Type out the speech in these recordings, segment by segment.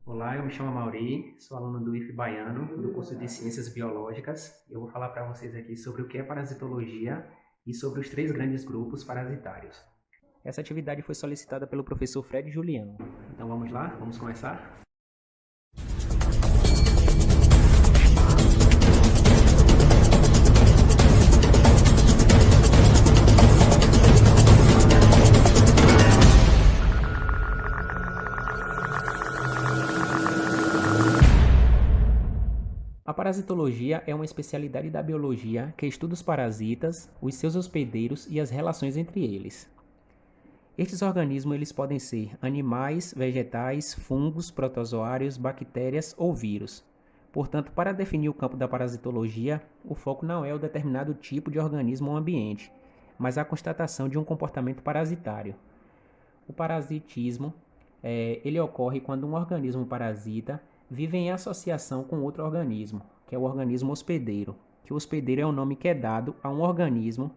Olá, eu me chamo Mauri, sou aluno do IF Baiano, do curso de Ciências Biológicas. Eu vou falar para vocês aqui sobre o que é parasitologia e sobre os três grandes grupos parasitários. Essa atividade foi solicitada pelo professor Fred Julião. Então vamos lá, vamos começar? A parasitologia é uma especialidade da biologia que estuda os parasitas, os seus hospedeiros e as relações entre eles. Estes organismos eles podem ser animais, vegetais, fungos, protozoários, bactérias ou vírus. Portanto, para definir o campo da parasitologia, o foco não é o determinado tipo de organismo ou ambiente, mas a constatação de um comportamento parasitário. O parasitismo ele ocorre quando um organismo parasita vive em associação com outro organismo, que é o organismo hospedeiro, que o hospedeiro é o nome que é dado a um organismo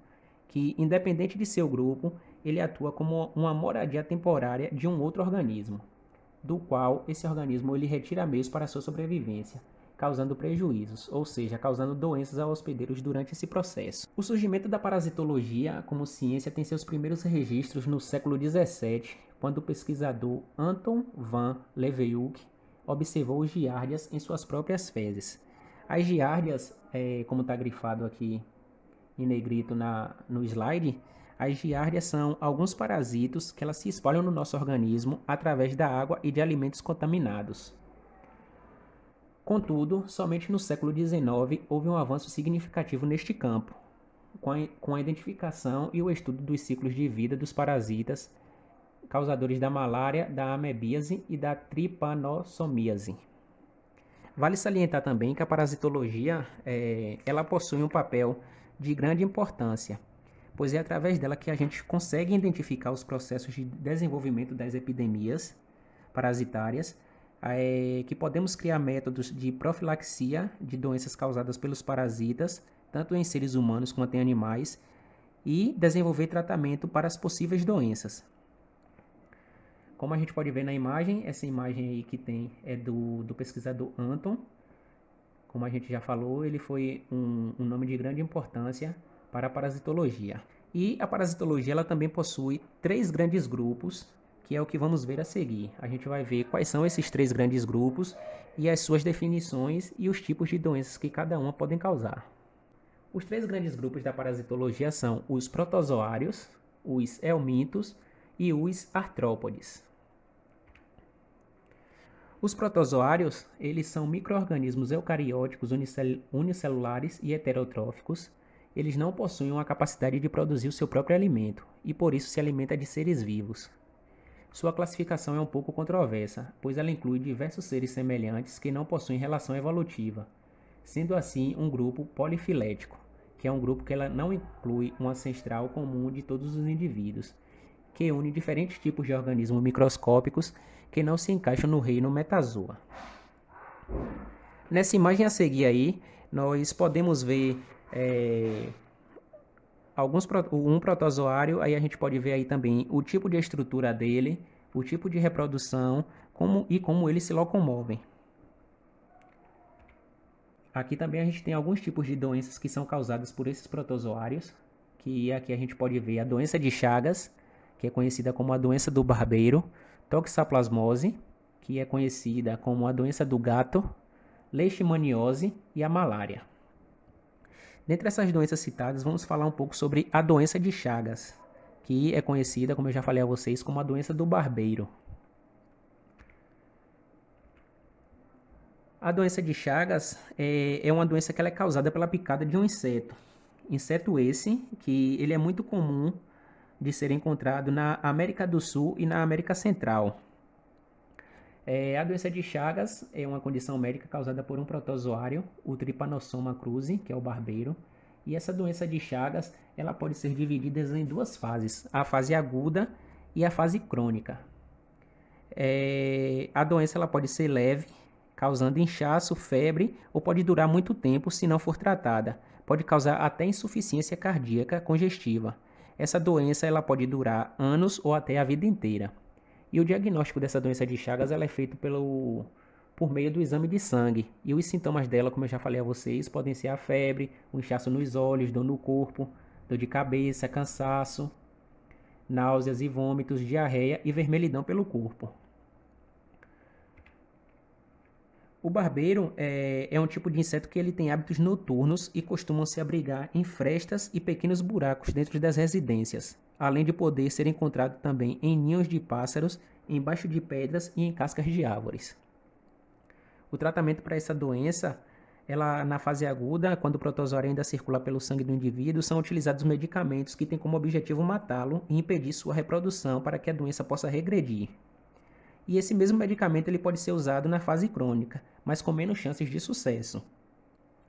que, independente de seu grupo, ele atua como uma moradia temporária de um outro organismo, do qual esse organismo ele retira meios para a sua sobrevivência, causando prejuízos, ou seja, causando doenças aos hospedeiros durante esse processo. O surgimento da parasitologia como ciência tem seus primeiros registros no século XVII, quando o pesquisador Anton van Leeuwenhoek observou os giardias em suas próprias fezes. As giardias, como está grifado aqui em negrito no slide, as giardias são alguns parasitos que elas se espalham no nosso organismo através da água e de alimentos contaminados. Contudo, somente no século XIX houve um avanço significativo neste campo, com a identificação e o estudo dos ciclos de vida dos parasitas causadores da malária, da amebíase e da trypanossomiase. Vale salientar também que a parasitologia ela possui um papel de grande importância, pois é através dela que a gente consegue identificar os processos de desenvolvimento das epidemias parasitárias, que podemos criar métodos de profilaxia de doenças causadas pelos parasitas, tanto em seres humanos quanto em animais, e desenvolver tratamento para as possíveis doenças. Como a gente pode ver na imagem, essa imagem aí que tem é do pesquisador Anton. Como a gente já falou, ele foi um nome de grande importância para a parasitologia. E a parasitologia ela também possui três grandes grupos, que é o que vamos ver a seguir. A gente vai ver quais são esses três grandes grupos e as suas definições e os tipos de doenças que cada uma podem causar. Os três grandes grupos da parasitologia são os protozoários, os helmintos e os artrópodes. Os protozoários, eles são micro-organismos eucarióticos unicelulares e heterotróficos. Eles não possuem uma capacidade de produzir o seu próprio alimento e por isso se alimenta de seres vivos. Sua classificação é um pouco controversa, pois ela inclui diversos seres semelhantes que não possuem relação evolutiva, sendo assim um grupo polifilético, que é um grupo que ela não inclui um ancestral comum de todos os indivíduos, que une diferentes tipos de organismos microscópicos que não se encaixam no reino Metazoa. Nessa imagem a seguir aí, nós podemos ver um protozoário, aí a gente pode ver aí também o tipo de estrutura dele, o tipo de reprodução e como eles se locomovem. Aqui também a gente tem alguns tipos de doenças que são causadas por esses protozoários, que aqui a gente pode ver a doença de Chagas, que é conhecida como a doença do barbeiro, toxoplasmose, que é conhecida como a doença do gato, leishmaniose e a malária. Dentre essas doenças citadas, vamos falar um pouco sobre a doença de Chagas, que é conhecida, como eu já falei a vocês, como a doença do barbeiro. A doença de Chagas é uma doença que ela é causada pela picada de um inseto. Inseto esse que ele é muito comum de ser encontrado na América do Sul e na América Central. A doença de Chagas é uma condição médica causada por um protozoário, o Trypanosoma cruzi, que é o barbeiro. E essa doença de Chagas ela pode ser dividida em duas fases, a fase aguda e a fase crônica. A doença ela pode ser leve, causando inchaço, febre, ou pode durar muito tempo se não for tratada. Pode causar até insuficiência cardíaca congestiva. Essa doença ela pode durar anos ou até a vida inteira. E o diagnóstico dessa doença de Chagas ela é feito por meio do exame de sangue. E os sintomas dela, como eu já falei a vocês, podem ser a febre, o inchaço nos olhos, dor no corpo, dor de cabeça, cansaço, náuseas e vômitos, diarreia e vermelhidão pelo corpo. O barbeiro é um tipo de inseto que ele tem hábitos noturnos e costumam se abrigar em frestas e pequenos buracos dentro das residências, além de poder ser encontrado também em ninhos de pássaros, embaixo de pedras e em cascas de árvores. O tratamento para essa doença, ela na fase aguda, quando o protozoário ainda circula pelo sangue do indivíduo, são utilizados medicamentos que têm como objetivo matá-lo e impedir sua reprodução para que a doença possa regredir. E esse mesmo medicamento ele pode ser usado na fase crônica, mas com menos chances de sucesso.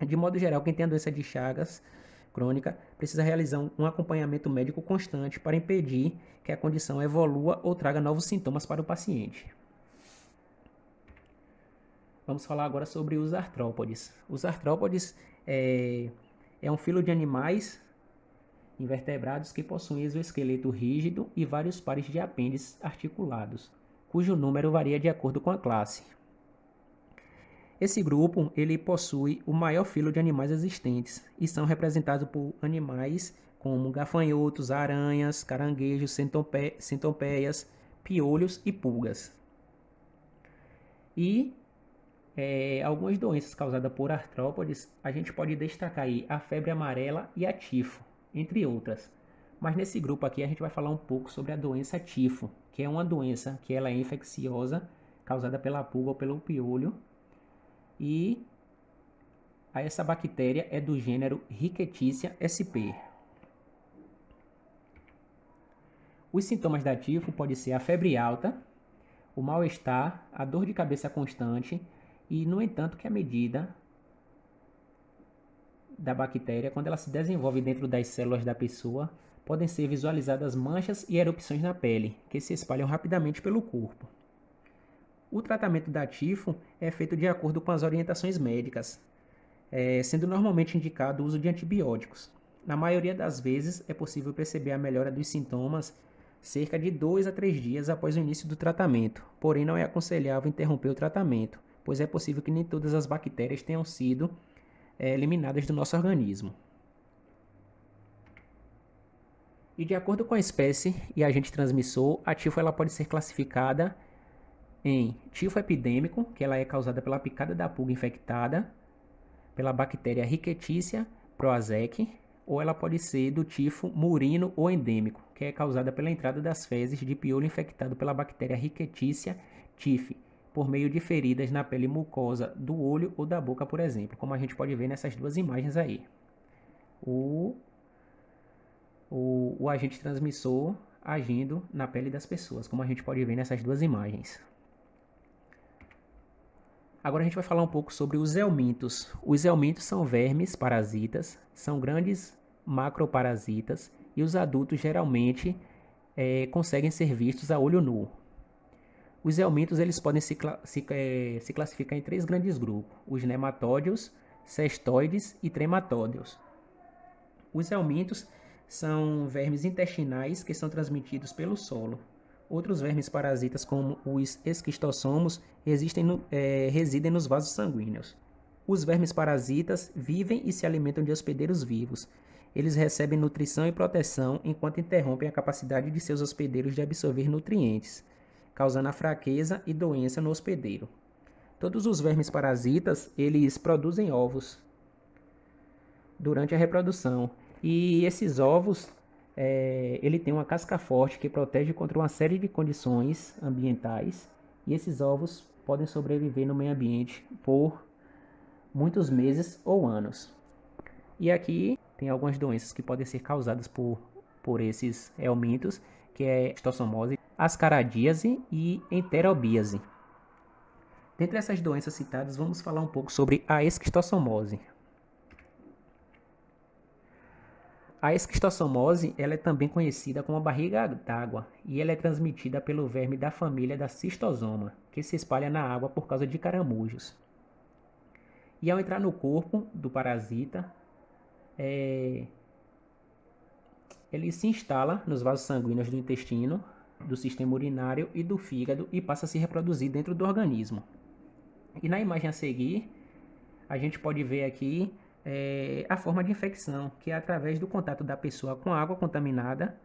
De modo geral, quem tem a doença de Chagas crônica precisa realizar um acompanhamento médico constante para impedir que a condição evolua ou traga novos sintomas para o paciente. Vamos falar agora sobre os artrópodes. Os artrópodes é um filo de animais invertebrados que possuem exoesqueleto rígido e vários pares de apêndices articulados, cujo número varia de acordo com a classe. Esse grupo ele possui o maior filo de animais existentes e são representados por animais como gafanhotos, aranhas, caranguejos, centopeias, piolhos e pulgas. E algumas doenças causadas por artrópodes, a gente pode destacar aí a febre amarela e a tifo, entre outras. Mas nesse grupo aqui a gente vai falar um pouco sobre a doença tifo, que é uma doença que ela é infecciosa, causada pela pulga ou pelo piolho. E essa bactéria é do gênero Rickettsia sp. Os sintomas da tifo podem ser a febre alta, o mal-estar, a dor de cabeça constante e, no entanto, que a medida da bactéria, quando ela se desenvolve dentro das células da pessoa, podem ser visualizadas manchas e erupções na pele, que se espalham rapidamente pelo corpo. O tratamento da tifo é feito de acordo com as orientações médicas, sendo normalmente indicado o uso de antibióticos. Na maioria das vezes, é possível perceber a melhora dos sintomas cerca de 2 a 3 dias após o início do tratamento, porém não é aconselhável interromper o tratamento, pois é possível que nem todas as bactérias tenham sido eliminadas do nosso organismo. E de acordo com a espécie e agente transmissor, a tifo ela pode ser classificada em tifo epidêmico, que ela é causada pela picada da pulga infectada pela bactéria Rickettsia proazec, ou ela pode ser do tifo murino ou endêmico, que é causada pela entrada das fezes de piolho infectado pela bactéria Rickettsia tifo, por meio de feridas na pele mucosa do olho ou da boca, por exemplo, como a gente pode ver nessas duas imagens aí. O agente transmissor agindo na pele das pessoas, como a gente pode ver nessas duas imagens. Agora a gente vai falar um pouco sobre os helmintos. Os helmintos são vermes parasitas, são grandes macroparasitas e os adultos geralmente conseguem ser vistos a olho nu. Os helmintos eles podem se classificar em 3 grandes grupos: os nematódeos, cestoides e trematódeos. Os helmintos são vermes intestinais que são transmitidos pelo solo. Outros vermes parasitas, como os esquistossomos, residem nos vasos sanguíneos. Os vermes parasitas vivem e se alimentam de hospedeiros vivos. Eles recebem nutrição e proteção enquanto interrompem a capacidade de seus hospedeiros de absorver nutrientes, causando a fraqueza e doença no hospedeiro. Todos os vermes parasitas, eles produzem ovos durante a reprodução. E esses ovos, ele tem uma casca forte que protege contra uma série de condições ambientais. E esses ovos podem sobreviver no meio ambiente por muitos meses ou anos. E aqui tem algumas doenças que podem ser causadas por esses helmintos, que é esquistossomose, ascaradíase e enterobíase. Dentre essas doenças citadas, vamos falar um pouco sobre a esquistossomose. A esquistossomose ela é também conhecida como a barriga d'água e ela é transmitida pelo verme da família da cistosoma, que se espalha na água por causa de caramujos. E ao entrar no corpo do parasita, ele se instala nos vasos sanguíneos do intestino, do sistema urinário e do fígado e passa a se reproduzir dentro do organismo. E na imagem a seguir, a gente pode ver aqui a forma de infecção, que é através do contato da pessoa com água contaminada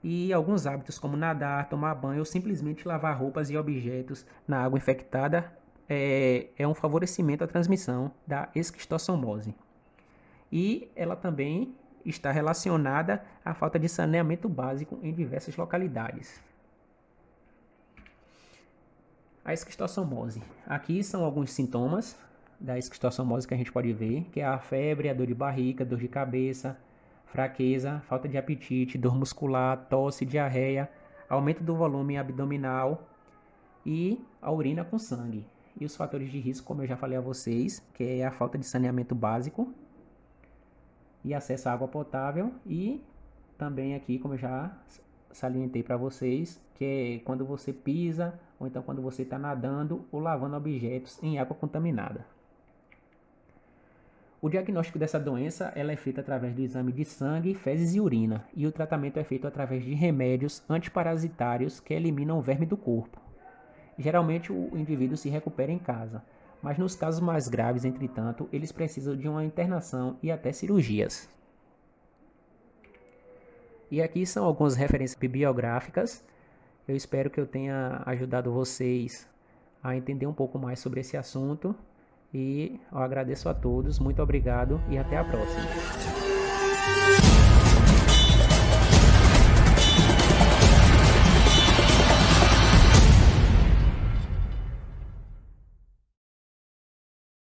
e alguns hábitos como nadar, tomar banho ou simplesmente lavar roupas e objetos na água infectada é um favorecimento à transmissão da esquistossomose. E ela também está relacionada à falta de saneamento básico em diversas localidades. A esquistossomose. Aqui são alguns sintomas da esquistossomose que a gente pode ver, que é a febre, a dor de barriga, dor de cabeça, fraqueza, falta de apetite, dor muscular, tosse, diarreia, aumento do volume abdominal e a urina com sangue. E os fatores de risco, como eu já falei a vocês, que é a falta de saneamento básico e acesso à água potável, e também aqui, como eu já salientei para vocês, que é quando você pisa ou então quando você está nadando ou lavando objetos em água contaminada. O diagnóstico dessa doença ela é feito através do exame de sangue, fezes e urina, e o tratamento é feito através de remédios antiparasitários que eliminam o verme do corpo. Geralmente o indivíduo se recupera em casa, mas nos casos mais graves, entretanto, eles precisam de uma internação e até cirurgias. E aqui são algumas referências bibliográficas. Eu espero que eu tenha ajudado vocês a entender um pouco mais sobre esse assunto. E eu agradeço a todos, muito obrigado e até a próxima.